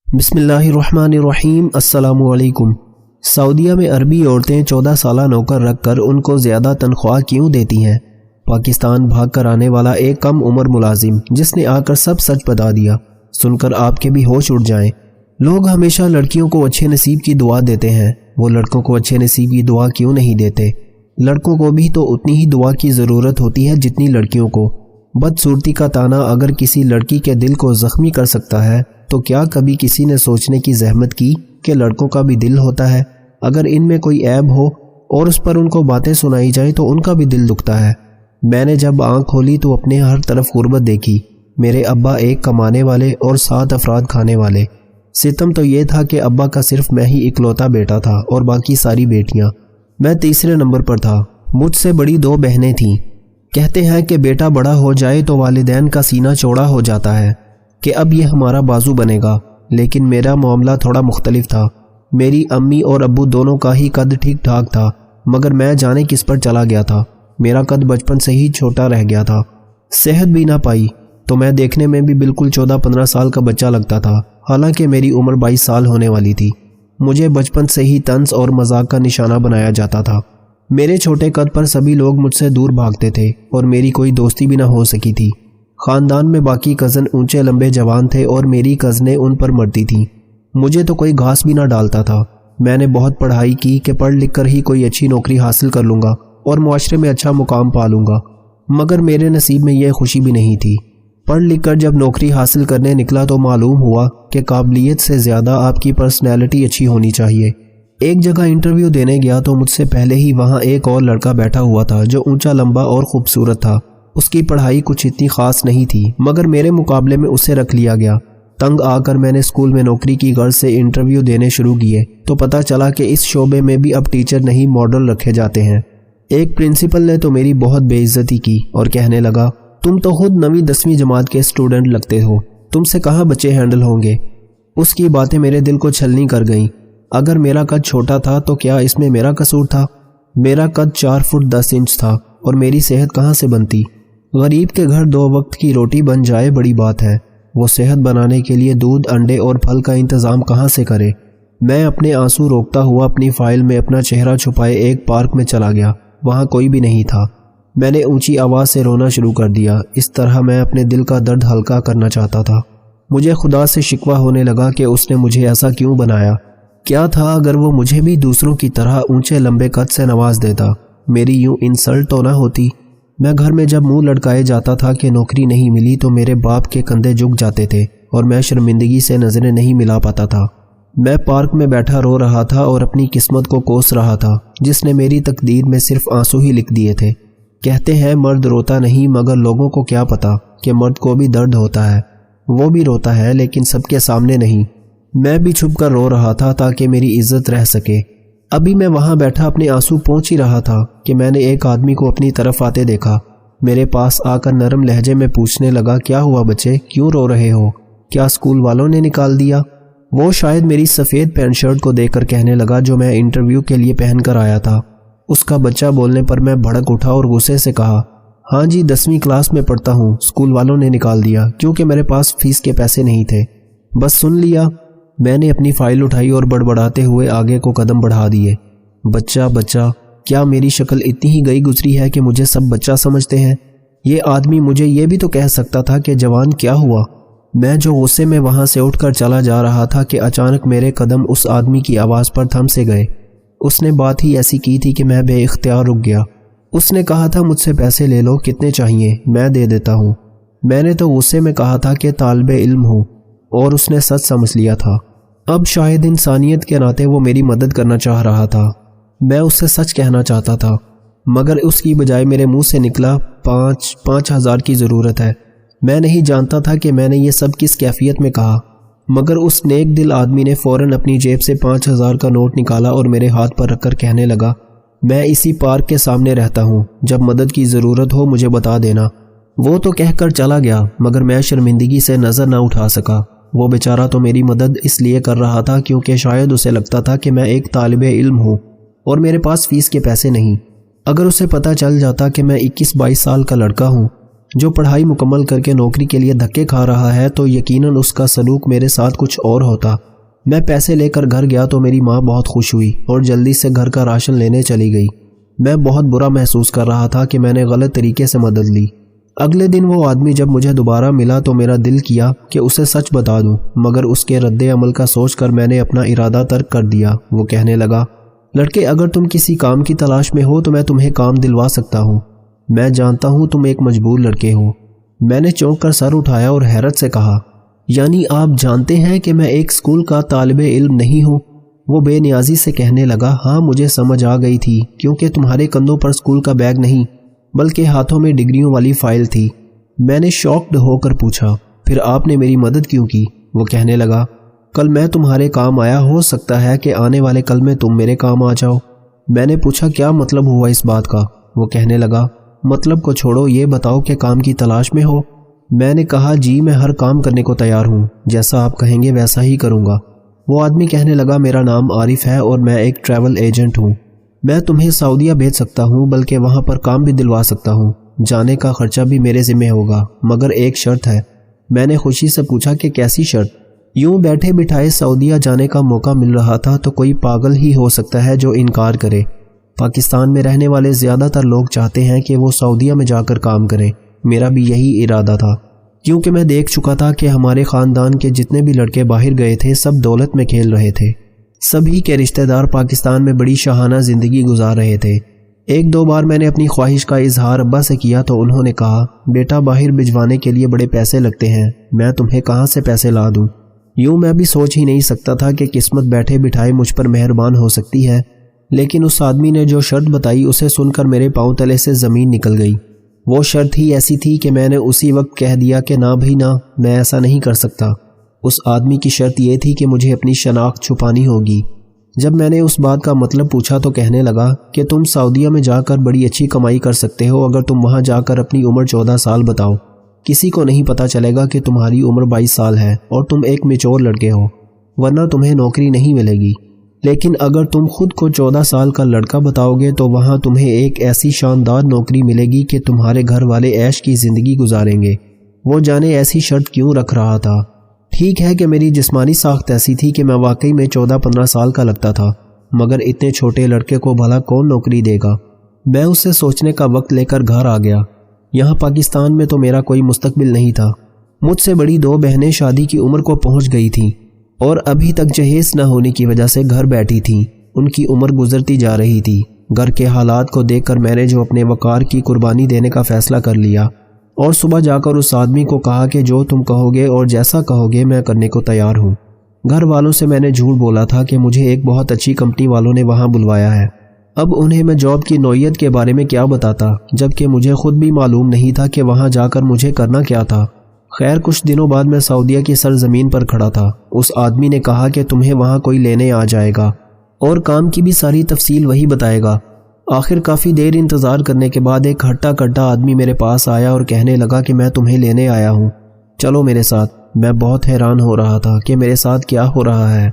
بسم اللہ الرحمن الرحیم۔ السلام علیکم۔ سعودیہ میں عربی عورتیں 14 سالہ نوکر رکھ کر ان کو زیادہ تنخواہ کیوں دیتی ہیں؟ پاکستان بھاگ کر آنے والا ایک کم عمر ملازم جس نے آ کر سب سچ بتا دیا، سن کر آپ کے بھی ہوش اڑ جائیں۔ لوگ ہمیشہ لڑکیوں کو اچھے نصیب کی دعا دیتے ہیں، وہ لڑکوں کو اچھے نصیب کی دعا کیوں نہیں دیتے؟ لڑکوں کو بھی تو اتنی ہی دعا کی ضرورت ہوتی ہے جتنی لڑکیوں کو۔ بدصورتی کا تانا اگر کسی لڑکی کے دل کو زخمی کر سکتا ہے تو کیا کبھی کسی نے سوچنے کی زحمت کی کہ لڑکوں کا بھی دل ہوتا ہے؟ اگر ان میں کوئی عیب ہو اور اس پر ان کو باتیں سنائی جائیں تو ان کا بھی دل دکھتا ہے۔ میں نے جب آنکھ کھولی تو اپنے ہر طرف غربت دیکھی۔ میرے ابا ایک کمانے والے اور 7 افراد کھانے والے۔ ستم تو یہ تھا کہ ابا کا صرف میں ہی اکلوتا بیٹا تھا اور باقی ساری بیٹیاں۔ میں تیسرے نمبر پر تھا۔ مجھ سے بڑی 2 بہنیں تھیں۔ کہتے ہیں کہ بیٹا بڑا ہو جائے تو والدین کا سینہ چوڑا ہو جاتا ہے کہ اب یہ ہمارا بازو بنے گا، لیکن میرا معاملہ تھوڑا مختلف تھا۔ میری امی اور ابو دونوں کا ہی قد ٹھیک ٹھاک تھا، مگر میں جانے کس پر چلا گیا تھا۔ میرا قد بچپن سے ہی چھوٹا رہ گیا تھا، صحت بھی نہ پائی تو میں دیکھنے میں بھی بالکل 14-15 سال کا بچہ لگتا تھا، حالانکہ میری عمر 22 سال ہونے والی تھی۔ مجھے بچپن سے ہی طنز اور مذاق کا نشانہ بنایا جاتا تھا۔ میرے چھوٹے قد پر سبھی لوگ مجھ سے دور بھاگتے تھے اور میری کوئی دوستی بھی نہ ہو سکی تھی۔ خاندان میں باقی کزن اونچے لمبے جوان تھے اور میری کزنیں ان پر مرتی تھیں۔ مجھے تو کوئی گھاس بھی نہ ڈالتا تھا۔ میں نے بہت پڑھائی کی کہ پڑھ لکھ کر ہی کوئی اچھی نوکری حاصل کر لوں گا اور معاشرے میں اچھا مقام پا لوں گا، مگر میرے نصیب میں یہ خوشی بھی نہیں تھی۔ پڑھ لکھ کر جب نوکری حاصل کرنے نکلا تو معلوم ہوا کہ قابلیت سے زیادہ آپ کی پرسنالٹی اچھی ہونی چاہیے۔ ایک جگہ انٹرویو دینے گیا تو مجھ سے پہلے ہی وہاں ایک اور لڑکا بیٹھا ہوا تھا جو اونچا لمبا اور خوبصورت تھا۔ اس کی پڑھائی کچھ اتنی خاص نہیں تھی، مگر میرے مقابلے میں اسے رکھ لیا گیا۔ تنگ آ کر میں نے اسکول میں نوکری کی غرض سے انٹرویو دینے شروع کیے تو پتہ چلا کہ اس شعبے میں بھی اب ٹیچر نہیں ماڈل رکھے جاتے ہیں۔ ایک پرنسپل نے تو میری بہت بے عزتی کی اور کہنے لگا، تم تو خود 9ویں 10ویں جماعت کے اسٹوڈنٹ لگتے ہو، تم سے کہاں بچے ہینڈل ہوں گے؟ اس کی باتیں میرے دل کو چھلنی کر گئیں۔ اگر میرا قد چھوٹا تھا تو کیا اس میں میرا قصور تھا؟ میرا قد 4 فٹ 10 انچ تھا اور میری صحت کہاں سے بنتی؟ غریب کے گھر 2 وقت کی روٹی بن جائے بڑی بات ہے، وہ صحت بنانے کے لیے دودھ، انڈے اور پھل کا انتظام کہاں سے کرے؟ میں اپنے آنسو روکتا ہوا اپنی فائل میں اپنا چہرہ چھپائے ایک پارک میں چلا گیا۔ وہاں کوئی بھی نہیں تھا۔ میں نے اونچی آواز سے رونا شروع کر دیا۔ اس طرح میں اپنے دل کا درد ہلکا کرنا چاہتا تھا۔ مجھے خدا سے شکوہ ہونے لگا کہ اس نے مجھے ایسا کیوں بنایا؟ کیا تھا اگر وہ مجھے بھی دوسروں کی طرح اونچے لمبے قد سے نواز دیتا؟ میری یوں انسلٹ تو نہ ہوتی؟ میں گھر میں جب منہ لٹکائے جاتا تھا کہ نوکری نہیں ملی تو میرے باپ کے کندھے جھک جاتے تھے اور میں شرمندگی سے نظریں نہیں ملا پاتا تھا۔ میں پارک میں بیٹھا رو رہا تھا اور اپنی قسمت کو کوس رہا تھا جس نے میری تقدیر میں صرف آنسو ہی لکھ دیے تھے۔ کہتے ہیں مرد روتا نہیں، مگر لوگوں کو کیا پتا کہ مرد کو بھی درد ہوتا ہے۔ وہ بھی روتا ہے لیکن سب کے سامنے نہیں۔ میں بھی چھپ کر رو رہا تھا تاکہ میری عزت رہ سکے۔ ابھی میں وہاں بیٹھا اپنے آنسو پونچھ ہی رہا تھا کہ میں نے ایک آدمی کو اپنی طرف آتے دیکھا۔ میرے پاس آ کر نرم لہجے میں پوچھنے لگا، کیا ہوا بچے، کیوں رو رہے ہو؟ کیا اسکول والوں نے نکال دیا؟ وہ شاید میری سفید پینٹ شرٹ کو دیکھ کر کہنے لگا جو میں انٹرویو کے لیے پہن کر آیا تھا۔ اس کا بچہ بولنے پر میں بھڑک اٹھا اور غصے سے کہا، ہاں جی 10ویں کلاس میں پڑھتا ہوں، اسکول والوں نے نکال دیا کیونکہ میرے پاس فیس کے پیسے نہیں تھے۔ بس سن لیا؟ میں نے اپنی فائل اٹھائی اور بڑبڑاتے ہوئے آگے کو قدم بڑھا دیے۔ بچہ بچہ، کیا میری شکل اتنی ہی گئی گزری ہے کہ مجھے سب بچہ سمجھتے ہیں؟ یہ آدمی مجھے یہ بھی تو کہہ سکتا تھا کہ جوان کیا ہوا؟ میں جو غصے میں وہاں سے اٹھ کر چلا جا رہا تھا کہ اچانک میرے قدم اس آدمی کی آواز پر تھم سے گئے۔ اس نے بات ہی ایسی کی تھی کہ میں بے اختیار رک گیا۔ اس نے کہا تھا مجھ سے پیسے لے لو، کتنے چاہیے میں دے دیتا ہوں۔ میں نے تو غصے میں کہا تھا کہ طالب علم ہوں، اور اس نے سچ سمجھ لیا تھا۔ اب شاید انسانیت کے ناطے وہ میری مدد کرنا چاہ رہا تھا۔ میں اس سے سچ کہنا چاہتا تھا، مگر اس کی بجائے میرے منہ سے نکلا 5,000 کی ضرورت ہے۔ میں نہیں جانتا تھا کہ میں نے یہ سب کس کیفیت میں کہا، مگر اس نیک دل آدمی نے فوراً اپنی جیب سے 5,000 کا نوٹ نکالا اور میرے ہاتھ پر رکھ کر کہنے لگا، میں اسی پارک کے سامنے رہتا ہوں، جب مدد کی ضرورت ہو مجھے بتا دینا۔ وہ تو کہہ کر چلا گیا مگر میں شرمندگی سے نظر نہ اٹھا سکا۔ وہ بیچارہ تو میری مدد اس لیے کر رہا تھا کیونکہ شاید اسے لگتا تھا کہ میں ایک طالب علم ہوں اور میرے پاس فیس کے پیسے نہیں۔ اگر اسے پتہ چل جاتا کہ میں 21-22 سال کا لڑکا ہوں جو پڑھائی مکمل کر کے نوکری کے لیے دھکے کھا رہا ہے تو یقیناً اس کا سلوک میرے ساتھ کچھ اور ہوتا۔ میں پیسے لے کر گھر گیا تو میری ماں بہت خوش ہوئی اور جلدی سے گھر کا راشن لینے چلی گئی۔ میں بہت برا محسوس کر رہا تھا کہ میں نے غلط طریقے سے مدد لی۔ اگلے دن وہ آدمی جب مجھے دوبارہ ملا تو میرا دل کیا کہ اسے سچ بتا دوں، مگر اس کے رد عمل کا سوچ کر میں نے اپنا ارادہ ترک کر دیا۔ وہ کہنے لگا، لڑکے اگر تم کسی کام کی تلاش میں ہو تو میں تمہیں کام دلوا سکتا ہوں۔ میں جانتا ہوں تم ایک مجبور لڑکے ہو۔ میں نے چونک کر سر اٹھایا اور حیرت سے کہا، یعنی آپ جانتے ہیں کہ میں ایک اسکول کا طالب علم نہیں ہوں؟ وہ بے نیازی سے کہنے لگا، ہاں مجھے سمجھ آ گئی تھی، کیونکہ تمہارے کندھوں پر اسکول کا بیگ نہیں بلکہ ہاتھوں میں ڈگریوں والی فائل تھی۔ میں نے شاکڈ ہو کر پوچھا، پھر آپ نے میری مدد کیوں کی؟ وہ کہنے لگا، کل میں تمہارے کام آیا، ہو سکتا ہے کہ آنے والے کل میں تم میرے کام آ جاؤ۔ میں نے پوچھا، کیا مطلب ہوا اس بات کا؟ وہ کہنے لگا، مطلب کو چھوڑو، یہ بتاؤ کہ کام کی تلاش میں ہو؟ میں نے کہا، جی میں ہر کام کرنے کو تیار ہوں، جیسا آپ کہیں گے ویسا ہی کروں گا۔ وہ آدمی کہنے لگا، میرا نام عارف ہے اور میں ایک ٹریول ایجنٹ ہوں۔ میں تمہیں سعودیہ بھیج سکتا ہوں، بلکہ وہاں پر کام بھی دلوا سکتا ہوں۔ جانے کا خرچہ بھی میرے ذمہ ہوگا، مگر ایک شرط ہے۔ میں نے خوشی سے پوچھا کہ کیسی شرط؟ یوں بیٹھے بٹھائے سعودیہ جانے کا موقع مل رہا تھا تو کوئی پاگل ہی ہو سکتا ہے جو انکار کرے۔ پاکستان میں رہنے والے زیادہ تر لوگ چاہتے ہیں کہ وہ سعودیہ میں جا کر کام کریں۔ میرا بھی یہی ارادہ تھا، کیونکہ میں دیکھ چکا تھا کہ ہمارے خاندان کے جتنے بھی لڑکے باہر گئے تھے سب دولت میں کھیل رہے تھے۔ سبھی کے رشتہ دار پاکستان میں بڑی شاہانہ زندگی گزار رہے تھے۔ ایک دو بار میں نے اپنی خواہش کا اظہار ابا سے کیا تو انہوں نے کہا، بیٹا باہر بھجوانے کے لیے بڑے پیسے لگتے ہیں، میں تمہیں کہاں سے پیسے لا دوں؟ یوں میں بھی سوچ ہی نہیں سکتا تھا کہ قسمت بیٹھے بٹھائے مجھ پر مہربان ہو سکتی ہے، لیکن اس آدمی نے جو شرط بتائی اسے سن کر میرے پاؤں تلے سے زمین نکل گئی۔ وہ شرط ہی ایسی تھی کہ میں نے اسی وقت کہہ دیا کہ نہ بھائی نہ، میں ایسا نہیں کر سکتا۔ اس آدمی کی شرط یہ تھی کہ مجھے اپنی شناخت چھپانی ہوگی۔ جب میں نے اس بات کا مطلب پوچھا تو کہنے لگا کہ تم سعودیہ میں جا کر بڑی اچھی کمائی کر سکتے ہو اگر تم وہاں جا کر اپنی عمر 14 سال بتاؤ۔ کسی کو نہیں پتہ چلے گا کہ تمہاری عمر 22 سال ہے اور تم ایک میچور لڑکے ہو، ورنہ تمہیں نوکری نہیں ملے گی۔ لیکن اگر تم خود کو 14 سال کا لڑکا بتاؤ گے تو وہاں تمہیں ایک ایسی شاندار نوکری ملے گی کہ تمہارے گھر والے عیش کی زندگی گزاریں گے۔ وہ جانے ایسی شرط کیوں رکھ رہا تھا۔ ٹھیک ہے کہ میری جسمانی ساخت ایسی تھی کہ میں واقعی میں 14-15 سال کا لگتا تھا، مگر اتنے چھوٹے لڑکے کو بھلا کون نوکری دے گا؟ میں اس سے سوچنے کا وقت لے کر گھر آ گیا۔ یہاں پاکستان میں تو میرا کوئی مستقبل نہیں تھا۔ مجھ سے بڑی 2 بہنیں شادی کی عمر کو پہنچ گئی تھیں اور ابھی تک جہیز نہ ہونے کی وجہ سے گھر بیٹھی تھیں۔ ان کی عمر گزرتی جا رہی تھی۔ گھر کے حالات کو دیکھ کر میں نے جو اپنے وقار کی قربانی دینے کا فیصلہ کر لیا اور صبح جا کر اس آدمی کو کہا کہ جو تم کہو گے اور جیسا کہو گے میں کرنے کو تیار ہوں۔ گھر والوں سے میں نے جھوٹ بولا تھا کہ مجھے ایک بہت اچھی کمپنی والوں نے وہاں بلوایا ہے۔ اب انہیں میں جاب کی نوعیت کے بارے میں کیا بتاتا، جبکہ مجھے خود بھی معلوم نہیں تھا کہ وہاں جا کر مجھے کرنا کیا تھا۔ خیر کچھ دنوں بعد میں سعودیہ کی سرزمین پر کھڑا تھا۔ اس آدمی نے کہا کہ تمہیں وہاں کوئی لینے آ جائے گا اور کام کی بھی ساری تفصیل وہی بتائے گا۔ آخر کافی دیر انتظار کرنے کے بعد ایک ہٹا کٹا آدمی میرے پاس آیا اور کہنے لگا کہ میں تمہیں لینے آیا ہوں، چلو میرے ساتھ۔ میں بہت حیران ہو رہا تھا کہ میرے ساتھ کیا ہو رہا ہے۔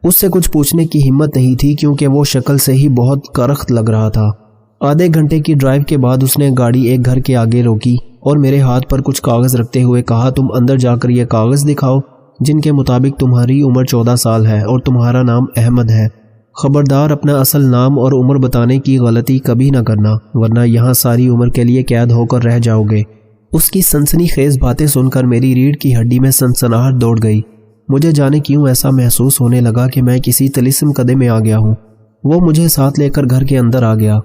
اس سے کچھ پوچھنے کی ہمت نہیں تھی کیونکہ وہ شکل سے ہی بہت کرخت لگ رہا تھا۔ آدھے گھنٹے کی ڈرائیو کے بعد اس نے گاڑی ایک گھر کے آگے روکی اور میرے ہاتھ پر کچھ کاغذ رکھتے ہوئے کہا، تم اندر جا کر یہ کاغذ دکھاؤ جن کے مطابق تمہاری عمر 14 سال ہے اور تمہارا نام احمد ہے۔ خبردار اپنا اصل نام اور عمر بتانے کی غلطی کبھی نہ کرنا، ورنہ یہاں ساری عمر کے لیے قید ہو کر رہ جاؤ گے۔ اس کی سنسنی خیز باتیں سن کر میری ریڑھ کی ہڈی میں سنسناہٹ دوڑ گئی۔ مجھے جانے کیوں ایسا محسوس ہونے لگا کہ میں کسی طلسم قدے میں آ گیا ہوں۔ وہ مجھے ساتھ لے کر گھر کے اندر آ گیا۔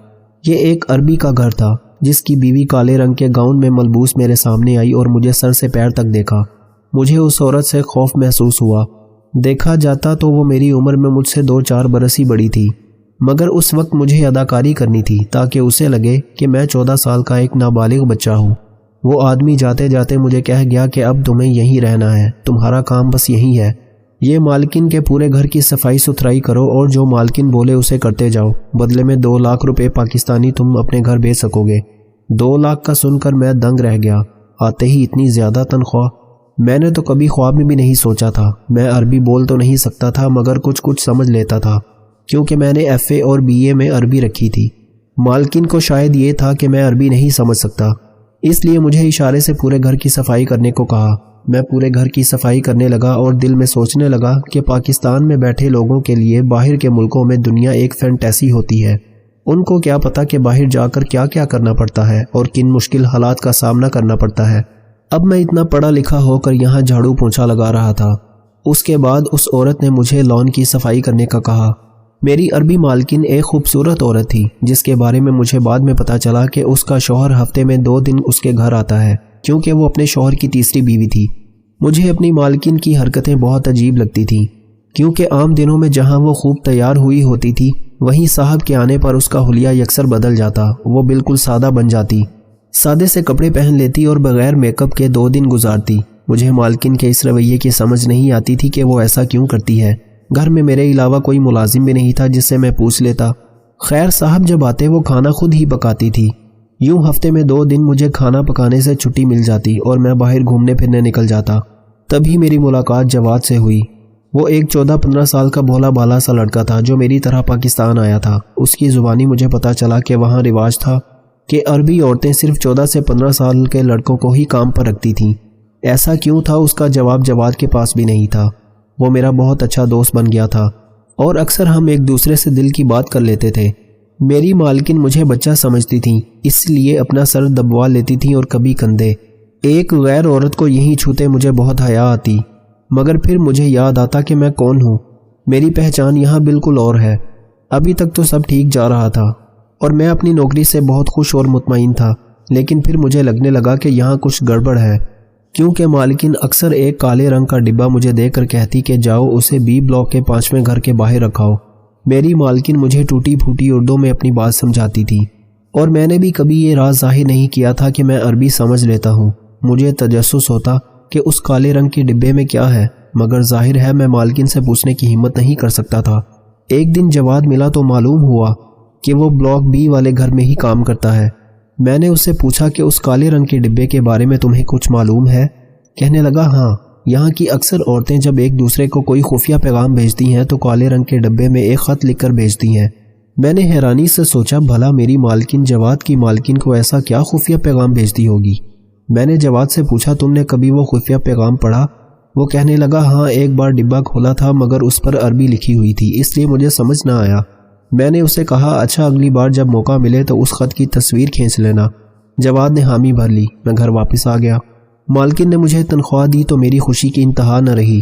یہ ایک عربی کا گھر تھا جس کی بیوی کالے رنگ کے گاؤن میں ملبوس میرے سامنے آئی اور مجھے سر سے پیر تک دیکھا۔ مجھے اس عورت سے خوف محسوس ہوا۔ دیکھا جاتا تو وہ میری عمر میں مجھ سے 2-4 برس ہی بڑی تھی، مگر اس وقت مجھے اداکاری کرنی تھی تاکہ اسے لگے کہ میں 14 سال کا ایک نابالغ بچہ ہوں۔ وہ آدمی جاتے جاتے مجھے کہہ گیا کہ اب تمہیں یہیں رہنا ہے، تمہارا کام بس یہی ہے۔ یہ مالکن کے پورے گھر کی صفائی ستھرائی کرو اور جو مالکن بولے اسے کرتے جاؤ، بدلے میں 2 لاکھ روپے پاکستانی تم اپنے گھر بھیج سکو گے۔ 2 لاکھ کا سن کر میں دنگ رہ گیا۔ آتے ہی اتنی زیادہ تنخواہ! میں نے تو کبھی خواب میں بھی نہیں سوچا تھا۔ میں عربی بول تو نہیں سکتا تھا مگر کچھ سمجھ لیتا تھا کیونکہ میں نے FA اور BA میں عربی رکھی تھی۔ مالکن کو شاید یہ تھا کہ میں عربی نہیں سمجھ سکتا، اس لیے مجھے اشارے سے پورے گھر کی صفائی کرنے کو کہا۔ میں پورے گھر کی صفائی کرنے لگا اور دل میں سوچنے لگا کہ پاکستان میں بیٹھے لوگوں کے لیے باہر کے ملکوں میں دنیا ایک فینٹیسی ہوتی ہے۔ ان کو کیا پتا کہ باہر جا کر کیا کیا کرنا پڑتا ہے اور کن مشکل حالات کا سامنا کرنا پڑتا ہے۔ اب میں اتنا پڑھا لکھا ہو کر یہاں جھاڑو پونچھا لگا رہا تھا۔ اس کے بعد اس عورت نے مجھے لان کی صفائی کرنے کا کہا۔ میری عربی مالکن ایک خوبصورت عورت تھی جس کے بارے میں مجھے بعد میں پتا چلا کہ اس کا شوہر ہفتے میں 2 دن اس کے گھر آتا ہے، کیونکہ وہ اپنے شوہر کی تیسری بیوی تھی۔ مجھے اپنی مالکن کی حرکتیں بہت عجیب لگتی تھیں، کیونکہ عام دنوں میں جہاں وہ خوب تیار ہوئی ہوتی تھی وہیں صاحب کے آنے پر اس کا حلیہ یکسر بدل جاتا۔ وہ بالکل سادہ بن جاتی، سادے سے کپڑے پہن لیتی اور بغیر میک اپ کے 2 دن گزارتی۔ مجھے مالکن کے اس رویے کی سمجھ نہیں آتی تھی کہ وہ ایسا کیوں کرتی ہے۔ گھر میں میرے علاوہ کوئی ملازم بھی نہیں تھا جس سے میں پوچھ لیتا۔ خیر صاحب جب آتے وہ کھانا خود ہی پکاتی تھی۔ یوں ہفتے میں 2 دن مجھے کھانا پکانے سے چھٹی مل جاتی اور میں باہر گھومنے پھرنے نکل جاتا۔ تبھی میری ملاقات جواد سے ہوئی۔ وہ ایک 14-15 سال کا بھولا بالا سا لڑکا تھا جو میری طرح پاکستان آیا تھا۔ اس کی زبانی مجھے پتا چلا کہ وہاں رواج تھا کہ عربی عورتیں صرف 14 سے 15 سال کے لڑکوں کو ہی کام پر رکھتی تھیں۔ ایسا کیوں تھا اس کا جواب جواد کے پاس بھی نہیں تھا۔ وہ میرا بہت اچھا دوست بن گیا تھا اور اکثر ہم ایک دوسرے سے دل کی بات کر لیتے تھے۔ میری مالکن مجھے بچہ سمجھتی تھیں، اس لیے اپنا سر دبوا لیتی تھیں اور کبھی کندھے۔ ایک غیر عورت کو یہیں چھوتے مجھے بہت حیا آتی، مگر پھر مجھے یاد آتا کہ میں کون ہوں۔ میری پہچان یہاں بالکل اور ہے۔ ابھی تک تو سب ٹھیک جا رہا تھا اور میں اپنی نوکری سے بہت خوش اور مطمئن تھا، لیکن پھر مجھے لگنے لگا کہ یہاں کچھ گڑبڑ ہے، کیونکہ مالکن اکثر ایک کالے رنگ کا ڈبہ مجھے دے کر کہتی کہ جاؤ اسے بی بلاک کے 5ویں گھر کے باہر رکھاؤ۔ میری مالکن مجھے ٹوٹی پھوٹی اردو میں اپنی بات سمجھاتی تھی اور میں نے بھی کبھی یہ راز ظاہر نہیں کیا تھا کہ میں عربی سمجھ لیتا ہوں۔ مجھے تجسس ہوتا کہ اس کالے رنگ کے ڈبے میں کیا ہے، مگر ظاہر ہے میں مالکن سے پوچھنے کی ہمت نہیں کر سکتا تھا۔ ایک دن جواد ملا تو معلوم ہوا کہ وہ بلاک بی والے گھر میں ہی کام کرتا ہے۔ میں نے اس سے پوچھا کہ اس کالے رنگ کے ڈبے کے بارے میں تمہیں کچھ معلوم ہے؟ کہنے لگا ہاں، یہاں کی اکثر عورتیں جب ایک دوسرے کو کوئی خفیہ پیغام بھیجتی ہیں تو کالے رنگ کے ڈبے میں ایک خط لکھ کر بھیجتی ہیں۔ میں نے حیرانی سے سوچا بھلا میری مالکن جواد کی مالکن کو ایسا کیا خفیہ پیغام بھیجتی ہوگی۔ میں نے جواد سے پوچھا تم نے کبھی وہ خفیہ پیغام پڑھا؟ وہ کہنے لگا ہاں، ایک بار ڈبہ کھولا تھا مگر اس پر عربی لکھی ہوئی تھی، اس لیے مجھے سمجھ نہ آیا۔ میں نے اسے کہا اچھا اگلی بار جب موقع ملے تو اس خط کی تصویر کھینچ لینا۔ جواد نے حامی بھر لی۔ میں گھر واپس آ گیا۔ مالکن نے مجھے تنخواہ دی تو میری خوشی کی انتہا نہ رہی۔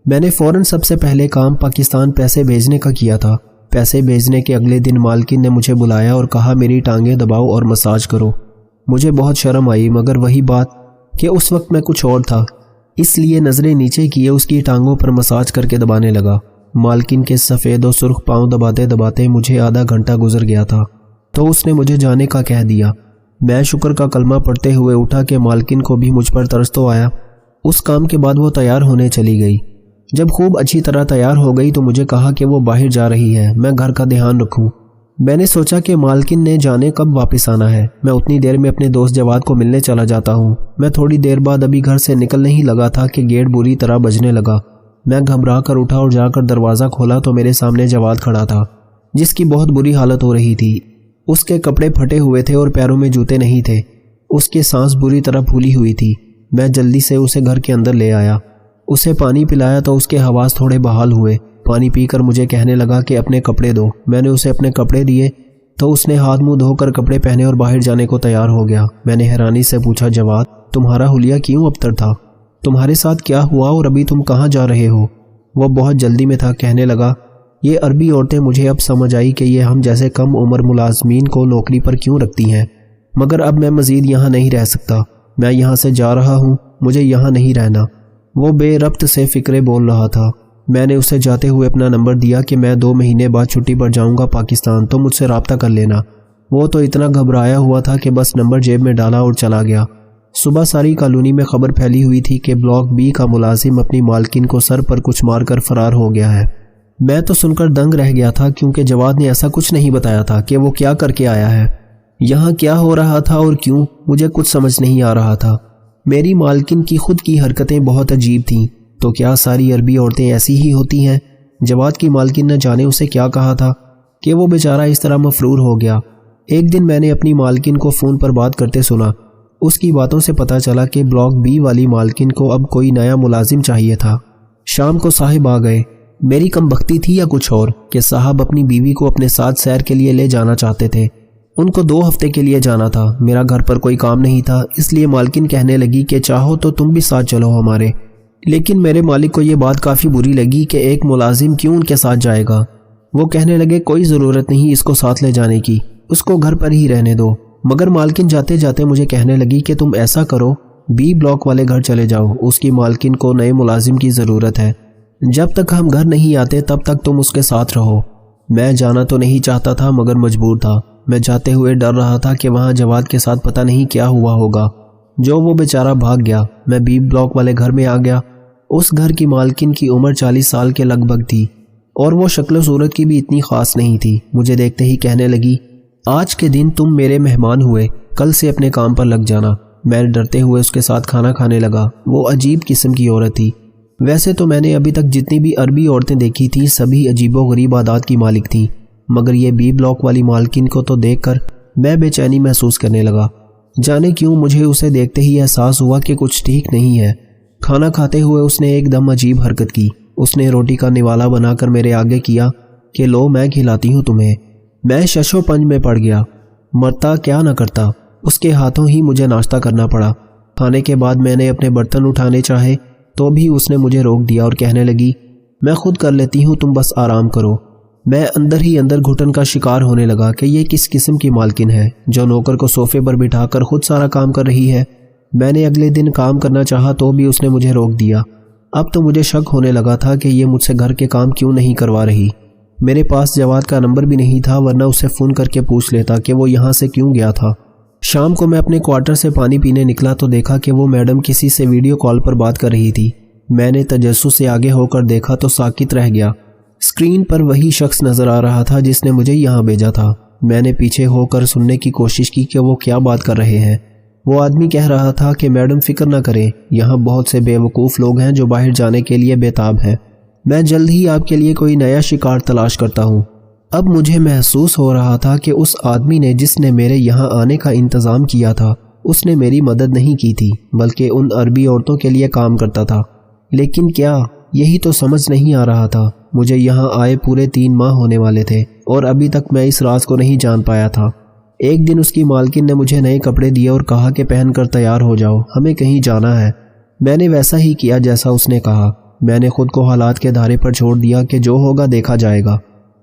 میں نے فوراً سب سے پہلے کام پاکستان پیسے بھیجنے کا کیا تھا۔ پیسے بھیجنے کے اگلے دن مالکن نے مجھے بلایا اور کہا میری ٹانگیں دباؤ اور مساج کرو۔ مجھے بہت شرم آئی، مگر وہی بات کہ اس وقت میں کچھ اور تھا، اس لیے نظریں نیچے کیے اس کی ٹانگوں پر مساج کر کے دبانے لگا۔ مالکن کے سفید و سرخ پاؤں دباتے دباتے مجھے آدھا گھنٹہ گزر گیا تھا تو اس نے مجھے جانے کا کہہ دیا۔ میں شکر کا کلمہ پڑھتے ہوئے اٹھا کہ مالکن کو بھی مجھ پر ترس تو آیا۔ اس کام کے بعد وہ تیار ہونے چلی گئی۔ جب خوب اچھی طرح تیار ہو گئی تو مجھے کہا کہ وہ باہر جا رہی ہے، میں گھر کا دھیان رکھوں۔ میں نے سوچا کہ مالکن نے جانے کب واپس آنا ہے، میں اتنی دیر میں اپنے دوست جواد کو ملنے چلا جاتا ہوں۔ میں تھوڑی دیر بعد ابھی گھر سے نکلنے ہی لگا تھا کہ گیٹ بری طرح بجنے لگا۔ میں گھبرا کر اٹھا اور جا کر دروازہ کھولا تو میرے سامنے جواد کھڑا تھا، جس کی بہت بری حالت ہو رہی تھی۔ اس کے کپڑے پھٹے ہوئے تھے اور پیروں میں جوتے نہیں تھے۔ اس کی سانس بری طرح پھولی ہوئی تھی۔ میں جلدی سے اسے گھر کے اندر لے آیا، اسے پانی پلایا تو اس کے حواس تھوڑے بحال ہوئے۔ پانی پی کر مجھے کہنے لگا کہ اپنے کپڑے دو۔ میں نے اسے اپنے کپڑے دیے تو اس نے ہاتھ منہ دھو کر کپڑے پہنے اور باہر جانے کو تیار ہو گیا۔ میں نے حیرانی سے پوچھا جواد تمہارا حلیہ کیوں ابتر تھا؟ تمہارے ساتھ کیا ہوا اور ابھی تم کہاں جا رہے ہو؟ وہ بہت جلدی میں تھا۔ کہنے لگا یہ عربی عورتیں، مجھے اب سمجھ آئی کہ یہ ہم جیسے کم عمر ملازمین کو نوکری پر کیوں رکھتی ہیں، مگر اب میں مزید یہاں نہیں رہ سکتا۔ میں یہاں سے جا رہا ہوں، مجھے یہاں نہیں رہنا۔ وہ بے ربط سے فکرے بول رہا تھا۔ میں نے اسے جاتے ہوئے اپنا نمبر دیا کہ میں 2 مہینے بعد چھٹی پر جاؤں گا پاکستان، تو مجھ سے رابطہ کر لینا۔ وہ تو اتنا گھبرایا ہوا تھا کہ بس نمبر جیب میں ڈالا اور چلا گیا۔ صبح ساری کالونی میں خبر پھیلی ہوئی تھی کہ بلاک بی کا ملازم اپنی مالکن کو سر پر کچھ مار کر فرار ہو گیا ہے۔ میں تو سن کر دنگ رہ گیا تھا، کیونکہ جواد نے ایسا کچھ نہیں بتایا تھا کہ وہ کیا کر کے آیا ہے۔ یہاں کیا ہو رہا تھا اور کیوں، مجھے کچھ سمجھ نہیں آ رہا تھا۔ میری مالکن کی خود کی حرکتیں بہت عجیب تھیں، تو کیا ساری عربی عورتیں ایسی ہی ہوتی ہیں؟ جواد کی مالکن نہ جانے اسے کیا کہا تھا کہ وہ بیچارہ اس طرح مفرور ہو گیا۔ ایک دن میں نے اپنی مالکن کو فون پر بات کرتے سنا۔ اس کی باتوں سے پتہ چلا کہ بلاک بی والی مالکن کو اب کوئی نیا ملازم چاہیے تھا۔ شام کو صاحب آ گئے۔ میری کم بختی تھی یا کچھ اور کہ صاحب اپنی بیوی کو اپنے ساتھ سیر کے لیے لے جانا چاہتے تھے۔ ان کو 2 ہفتے کے لیے جانا تھا۔ میرا گھر پر کوئی کام نہیں تھا، اس لیے مالکن کہنے لگی کہ چاہو تو تم بھی ساتھ چلو ہمارے۔ لیکن میرے مالک کو یہ بات کافی بری لگی کہ ایک ملازم کیوں ان کے ساتھ جائے گا۔ وہ کہنے لگے کوئی ضرورت نہیں اس کو ساتھ لے جانے کی، اس کو گھر پر ہی رہنے دو۔ مگر مالکن جاتے جاتے مجھے کہنے لگی کہ تم ایسا کرو، بی بلاک والے گھر چلے جاؤ، اس کی مالکن کو نئے ملازم کی ضرورت ہے۔ جب تک ہم گھر نہیں آتے تب تک تم اس کے ساتھ رہو۔ میں جانا تو نہیں چاہتا تھا مگر مجبور تھا۔ میں جاتے ہوئے ڈر رہا تھا کہ وہاں جواد کے ساتھ پتہ نہیں کیا ہوا ہوگا جو وہ بیچارہ بھاگ گیا۔ میں بی بلاک والے گھر میں آ گیا۔ اس گھر کی مالکن کی عمر 40 سال کے لگ بھگ تھی اور وہ شکل و صورت کی بھی اتنی خاص نہیں تھی۔ مجھے دیکھتے ہی کہنے لگی آج کے دن تم میرے مہمان ہوئے، کل سے اپنے کام پر لگ جانا۔ میں ڈرتے ہوئے اس کے ساتھ کھانا کھانے لگا۔ وہ عجیب قسم کی عورت تھی۔ ویسے تو میں نے ابھی تک جتنی بھی عربی عورتیں دیکھی تھیں سبھی عجیب و غریب عادات کی مالک تھیں، مگر یہ بی بلاک والی مالکن کو تو دیکھ کر میں بے چینی محسوس کرنے لگا۔ جانے کیوں مجھے اسے دیکھتے ہی احساس ہوا کہ کچھ ٹھیک نہیں ہے۔ کھانا کھاتے ہوئے اس نے ایک دم عجیب حرکت کی۔ اس نے روٹی کا نوالا بنا کر میرے آگے کیا کہ لو میں کھلاتی ہوں تمہیں۔ میں ششو پنج میں پڑ گیا، مرتا کیا نہ کرتا۔ اس کے ہاتھوں ہی مجھے ناشتہ کرنا پڑا۔ کھانے کے بعد میں نے اپنے برتن اٹھانے چاہے تو بھی اس نے مجھے روک دیا اور کہنے لگی میں خود کر لیتی ہوں، تم بس آرام کرو۔ میں اندر ہی اندر گھٹن کا شکار ہونے لگا کہ یہ کس قسم کی مالکن ہے جو نوکر کو صوفے پر بٹھا کر خود سارا کام کر رہی ہے۔ میں نے اگلے دن کام کرنا چاہا تو بھی اس نے مجھے روک دیا۔ اب تو مجھے شک ہونے لگا تھا کہ یہ مجھ سے گھر کے کام کیوں نہیں کروا رہی۔ میرے پاس جواد کا نمبر بھی نہیں تھا ورنہ اسے فون کر کے پوچھ لیتا کہ وہ یہاں سے کیوں گیا تھا۔ شام کو میں اپنے کوارٹر سے پانی پینے نکلا تو دیکھا کہ وہ میڈم کسی سے ویڈیو کال پر بات کر رہی تھی۔ میں نے تجسس سے آگے ہو کر دیکھا تو ساکت رہ گیا۔ اسکرین پر وہی شخص نظر آ رہا تھا جس نے مجھے یہاں بھیجا تھا۔ میں نے پیچھے ہو کر سننے کی کوشش کی کہ وہ کیا بات کر رہے ہیں۔ وہ آدمی کہہ رہا تھا کہ میڈم فکر نہ کریں، یہاں بہت سے بے وقوف لوگ ہیں جو باہر جانے کے لیے بےتاب ہیں۔ میں جلد ہی آپ کے لیے کوئی نیا شکار تلاش کرتا ہوں۔ اب مجھے محسوس ہو رہا تھا کہ اس آدمی نے جس نے میرے یہاں آنے کا انتظام کیا تھا اس نے میری مدد نہیں کی تھی بلکہ ان عربی عورتوں کے لیے کام کرتا تھا۔ لیکن کیا؟ یہی تو سمجھ نہیں آ رہا تھا۔ مجھے یہاں آئے پورے 3 ماہ ہونے والے تھے اور ابھی تک میں اس راز کو نہیں جان پایا تھا۔ ایک دن اس کی مالکن نے مجھے نئے کپڑے دیے اور کہا کہ پہن کر تیار ہو جاؤ، ہمیں کہیں جانا ہے۔ میں نے ویسا ہی کیا جیسا اس نے کہا۔ میں نے خود کو حالات کے دھارے پر چھوڑ دیا کہ جو ہوگا دیکھا جائے گا۔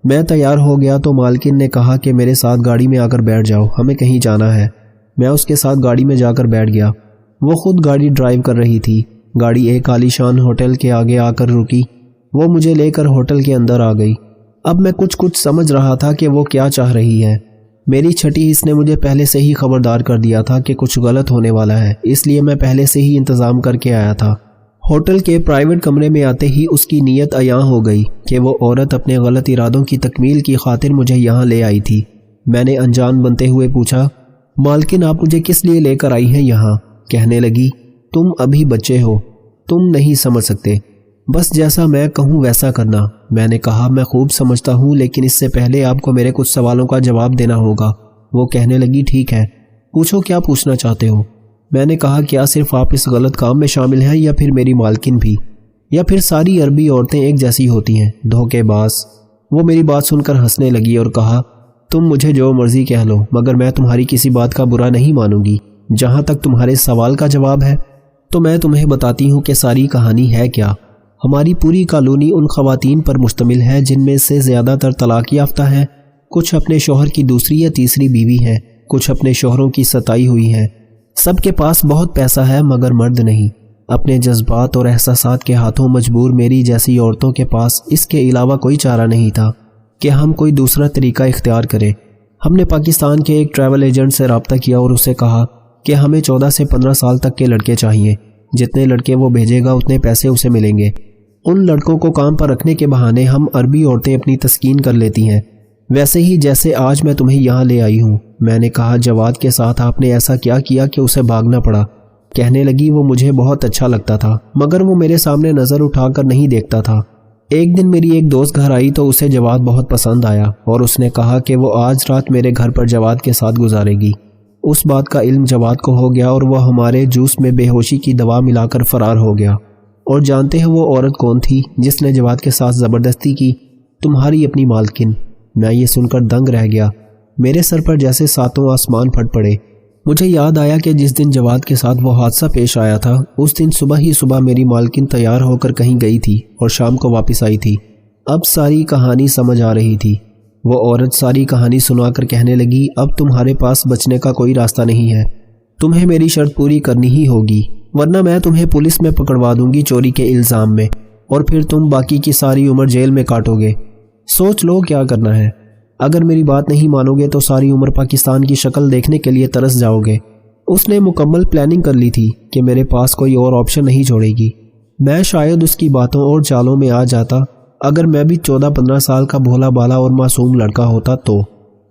میں تیار ہو گیا تو مالکن نے کہا کہ میرے ساتھ گاڑی میں آ کر بیٹھ جاؤ، ہمیں کہیں جانا ہے۔ میں اس کے ساتھ گاڑی میں جا کر بیٹھ گیا۔ وہ خود گاڑی ڈرائیو کر رہی تھی۔ گاڑی ایک عالی شان ہوٹل کے آگے آ کر رکی۔ وہ مجھے لے کر ہوٹل کے اندر آ گئی۔ اب میں کچھ سمجھ رہا تھا کہ وہ کیا چاہ رہی ہے۔ میری چھٹی حص نے مجھے پہلے سے ہی خبردار کر دیا تھا کہ کچھ غلط ہونے والا ہے، اس لیے میں پہلے سے ہی انتظام کر کے آیا تھا۔ ہوٹل کے پرائیویٹ کمرے میں آتے ہی اس کی نیت عیاں ہو گئی کہ وہ عورت اپنے غلط ارادوں کی تکمیل کی خاطر مجھے یہاں لے آئی تھی۔ میں نے انجان بنتے ہوئے پوچھا مالکن آپ مجھے کس لیے لے کر آئی ہیں یہاں؟ کہنے لگی تم ابھی بچے ہو، تم نہیں سمجھ سکتے، بس جیسا میں کہوں ویسا کرنا۔ میں نے کہا میں خوب سمجھتا ہوں لیکن اس سے پہلے آپ کو میرے کچھ سوالوں کا جواب دینا ہوگا۔ وہ کہنے لگی ٹھیک ہے، پوچھو کیا پوچھنا چاہتے ہو۔ میں نے کہا کیا صرف آپ اس غلط کام میں شامل ہیں یا پھر میری مالکن بھی، یا پھر ساری عربی عورتیں ایک جیسی ہوتی ہیں، دھوکے باز۔ وہ میری بات سن کر ہنسنے لگی اور کہا تم مجھے جو مرضی کہہ لو مگر میں تمہاری کسی بات کا برا نہیں مانوں گی۔ جہاں تک تمہارے سوال کا جواب ہے تو میں تمہیں بتاتی ہوں کہ ساری کہانی ہے کیا۔ ہماری پوری کالونی ان خواتین پر مشتمل ہے جن میں سے زیادہ تر طلاق یافتہ ہیں، کچھ اپنے شوہر کی دوسری یا تیسری بیوی ہیں، کچھ اپنے شوہروں کی ستائی ہوئی ہیں۔ سب کے پاس بہت پیسہ ہے مگر مرد نہیں۔ اپنے جذبات اور احساسات کے ہاتھوں مجبور میری جیسی عورتوں کے پاس اس کے علاوہ کوئی چارہ نہیں تھا کہ ہم کوئی دوسرا طریقہ اختیار کریں۔ ہم نے پاکستان کے ایک ٹریول ایجنٹ سے رابطہ کیا اور اسے کہا کہ ہمیں 14 سے 15 سال تک کے لڑکے چاہیے، جتنے لڑکے وہ بھیجے گا اتنے پیسے اسے ملیں گے۔ ان لڑکوں کو کام پر رکھنے کے بہانے ہم عربی عورتیں اپنی تسکین کر لیتی ہیں، ویسے ہی جیسے آج میں تمہیں یہاں لے آئی ہوں۔ میں نے کہا جواد کے ساتھ آپ نے ایسا کیا کہ اسے بھاگنا پڑا؟ کہنے لگی وہ مجھے بہت اچھا لگتا تھا مگر وہ میرے سامنے نظر اٹھا کر نہیں دیکھتا تھا۔ ایک دن میری ایک دوست گھر آئی تو اسے جواد بہت پسند آیا اور اس نے کہا کہ وہ آج رات میرے گھر پر جواد کے ساتھ گزارے گی۔ اس بات کا علم جواد کو ہو گیا اور وہ ہمارے جوس میں بے ہوشی کی دوا ملا کر فرار ہو گیا۔ اور جانتے ہیں وہ عورت کون تھی جس نے جواد کے ساتھ زبردستی کی؟ تمہاری اپنی مالکن۔ میں یہ سن کر دنگ رہ گیا۔ میرے سر پر جیسے ساتوں آسمان پھٹ پڑے۔ مجھے یاد آیا کہ جس دن جواد کے ساتھ وہ حادثہ پیش آیا تھا اس دن صبح ہی صبح میری مالکن تیار ہو کر کہیں گئی تھی اور شام کو واپس آئی تھی۔ اب ساری کہانی سمجھ آ رہی تھی۔ وہ عورت ساری کہانی سنا کر کہنے لگی، اب تمہارے پاس بچنے کا کوئی راستہ نہیں ہے، تمہیں میری شرط پوری کرنی ہی ہوگی، ورنہ میں تمہیں پولیس میں پکڑوا دوں گی چوری کے الزام میں، اور پھر تم باقی کی ساری عمر جیل میں کاٹو گے۔ سوچ لو کیا کرنا ہے۔ اگر میری بات نہیں مانو گے تو ساری عمر پاکستان کی شکل دیکھنے کے لیے ترس جاؤ گے۔ اس نے مکمل پلاننگ کر لی تھی کہ میرے پاس کوئی اور آپشن نہیں چھوڑے گی۔ میں شاید اس کی باتوں اور چالوں میں آ جاتا اگر میں بھی 14-15 سال کا بھولا بالا اور معصوم لڑکا ہوتا تو،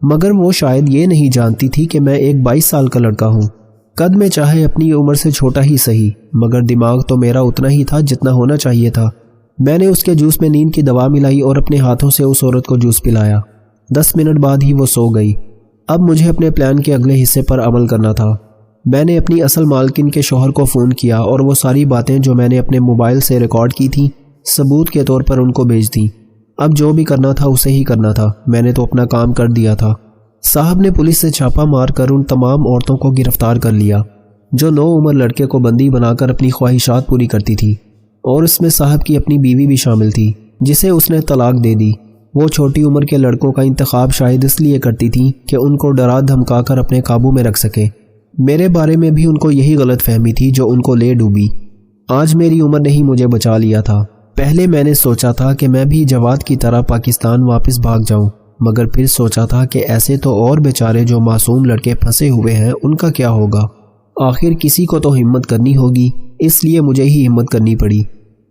مگر وہ شاید یہ نہیں جانتی تھی کہ میں ایک 22 سال کا لڑکا ہوں۔ قد میں چاہے اپنی عمر سے چھوٹا ہی صحیح، مگر دماغ تو میرا اتنا ہی تھا جتنا ہونا چاہیے تھا۔ میں نے اس کے جوس میں نیند کی دوا ملائی اور اپنے ہاتھوں سے اس عورت کو جوس پلایا۔ 10 منٹ بعد ہی وہ سو گئی۔ اب مجھے اپنے پلان کے اگلے حصے پر عمل کرنا تھا۔ میں نے اپنی اصل مالکن کے شوہر کو فون کیا اور وہ ساری باتیں جو میں نے اپنے موبائل سے ریکارڈ کی تھیں ثبوت کے طور پر ان کو بھیج دیں۔ اب جو بھی کرنا تھا اسے ہی کرنا تھا، میں نے تو اپنا کام کر دیا تھا۔ صاحب نے پولیس سے چھاپا مار کر ان تمام عورتوں کو گرفتار کر لیا جو 9 عمر لڑکے کو بندی بنا کر اپنی خواہشات پوری کرتی تھی، اور اس میں صاحب کی اپنی بیوی بھی شامل تھی جسے اس نے طلاق دے دی۔ وہ چھوٹی عمر کے لڑکوں کا انتخاب شاید اس لیے کرتی تھی کہ ان کو ڈرا دھمکا کر اپنے قابو میں رکھ سکے۔ میرے بارے میں بھی ان کو یہی غلط فہمی تھی جو ان کو لے ڈوبی۔ آج میری عمر نے ہی مجھے بچا لیا تھا۔ پہلے میں نے سوچا تھا کہ میں بھی جواد کی طرح پاکستان واپس بھاگ جاؤں، مگر پھر سوچا تھا کہ ایسے تو اور بیچارے جو معصوم لڑکے پھنسے ہوئے ہیں ان کا کیا ہوگا۔ آخر کسی کو تو ہمت کرنی ہوگی، اس لیے مجھے ہی ہمت کرنی پڑی،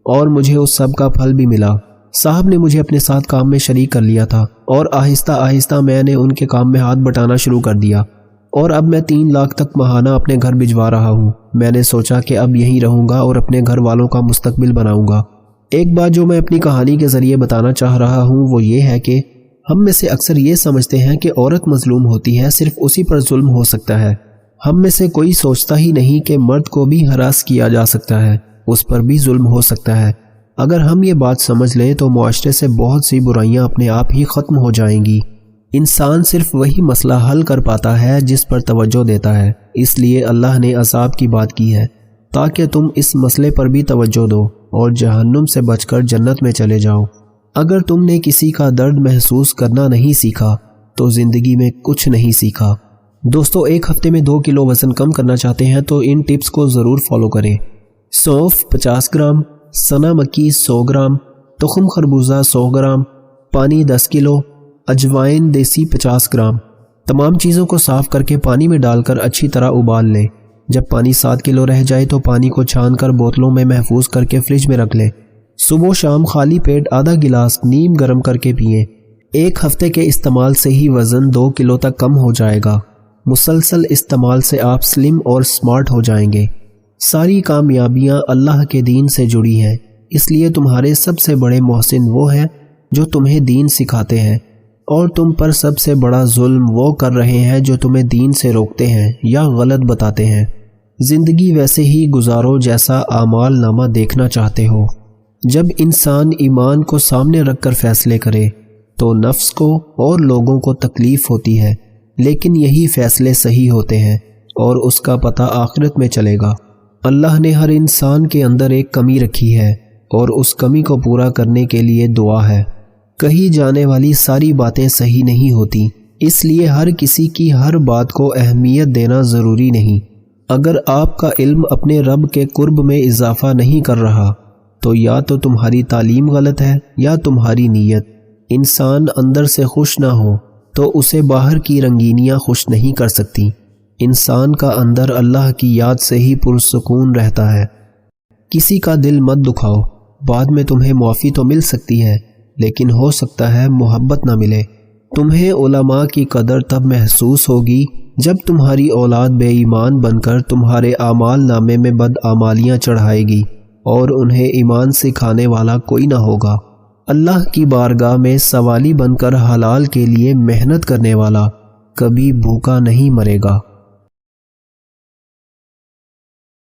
اور مجھے اس سب کا پھل بھی ملا۔ صاحب نے مجھے اپنے ساتھ کام میں شریک کر لیا تھا اور آہستہ آہستہ میں نے ان کے کام میں ہاتھ بٹانا شروع کر دیا، اور اب میں 3 لاکھ تک ماہانہ اپنے گھر بھجوا رہا ہوں۔ میں نے سوچا کہ اب یہیں رہوں گا اور اپنے گھر والوں کا مستقبل بناؤں گا۔ ایک بات جو میں اپنی کہانی کے ذریعے بتانا چاہ رہا ہوں وہ یہ ہے کہ ہم میں سے اکثر یہ سمجھتے ہیں کہ عورت مظلوم ہوتی ہے، صرف اسی پر ظلم ہو سکتا ہے۔ ہم میں سے کوئی سوچتا ہی نہیں کہ مرد کو بھی ہراس کیا جا سکتا ہے، اس پر بھی ظلم ہو سکتا ہے۔ اگر ہم یہ بات سمجھ لیں تو معاشرے سے بہت سی برائیاں اپنے آپ ہی ختم ہو جائیں گی۔ انسان صرف وہی مسئلہ حل کر پاتا ہے جس پر توجہ دیتا ہے، اس لیے اللہ نے عذاب کی بات کی ہے تاکہ تم اس مسئلے پر بھی توجہ دو اور جہنم سے بچ کر جنت میں چلے جاؤ۔ اگر تم نے کسی کا درد محسوس کرنا نہیں سیکھا تو زندگی میں کچھ نہیں سیکھا۔ دوستو، ایک ہفتے میں 2 کلو وزن کم کرنا چاہتے ہیں تو ان ٹپس کو ضرور فالو کریں۔ سونف 50 گرام، سنا مکی 100 گرام، تخم خربوزہ 100 گرام، پانی 10 کلو، اجوائن دیسی 50 گرام۔ تمام چیزوں کو صاف کر کے پانی میں ڈال کر اچھی طرح ابال لیں۔ جب پانی 7 کلو رہ جائے تو پانی کو چھان کر بوتلوں میں محفوظ کر کے فریج میں رکھ لیں۔ صبح و شام خالی پیٹ آدھا گلاس نیم گرم کر کے پئیں۔ 1 ہفتے کے استعمال سے ہی وزن 2 کلو تک کم ہو جائے گا۔ مسلسل استعمال سے آپ سلم اور سمارٹ ہو جائیں گے۔ ساری کامیابیاں اللہ کے دین سے جڑی ہیں، اس لیے تمہارے سب سے بڑے محسن وہ ہیں جو تمہیں دین سکھاتے ہیں، اور تم پر سب سے بڑا ظلم وہ کر رہے ہیں جو تمہیں دین سے روکتے ہیں یا غلط بتاتے ہیں۔ زندگی ویسے ہی گزارو جیسا اعمال نامہ دیکھنا چاہتے ہو۔ جب انسان ایمان کو سامنے رکھ کر فیصلے کرے تو نفس کو اور لوگوں کو تکلیف ہوتی ہے، لیکن یہی فیصلے صحیح ہوتے ہیں اور اس کا پتہ آخرت میں چلے گا۔ اللہ نے ہر انسان کے اندر ایک کمی رکھی ہے اور اس کمی کو پورا کرنے کے لیے دعا ہے۔ کہی جانے والی ساری باتیں صحیح نہیں ہوتی، اس لیے ہر کسی کی ہر بات کو اہمیت دینا ضروری نہیں۔ اگر آپ کا علم اپنے رب کے قرب میں اضافہ نہیں کر رہا تو یا تو تمہاری تعلیم غلط ہے یا تمہاری نیت۔ انسان اندر سے خوش نہ ہو تو اسے باہر کی رنگینیاں خوش نہیں کر سکتی۔ انسان کا اندر اللہ کی یاد سے ہی پرسکون رہتا ہے۔ کسی کا دل مت دکھاؤ، بعد میں تمہیں معافی تو مل سکتی ہے لیکن ہو سکتا ہے محبت نہ ملے۔ تمہیں علماء کی قدر تب محسوس ہوگی جب تمہاری اولاد بے ایمان بن کر تمہارے اعمال نامے میں بدعمالیاں چڑھائے گی اور انہیں ایمان سکھانے والا کوئی نہ ہوگا۔ اللہ کی بارگاہ میں سوالی بن کر حلال کے لیے محنت کرنے والا کبھی بھوکا نہیں مرے گا۔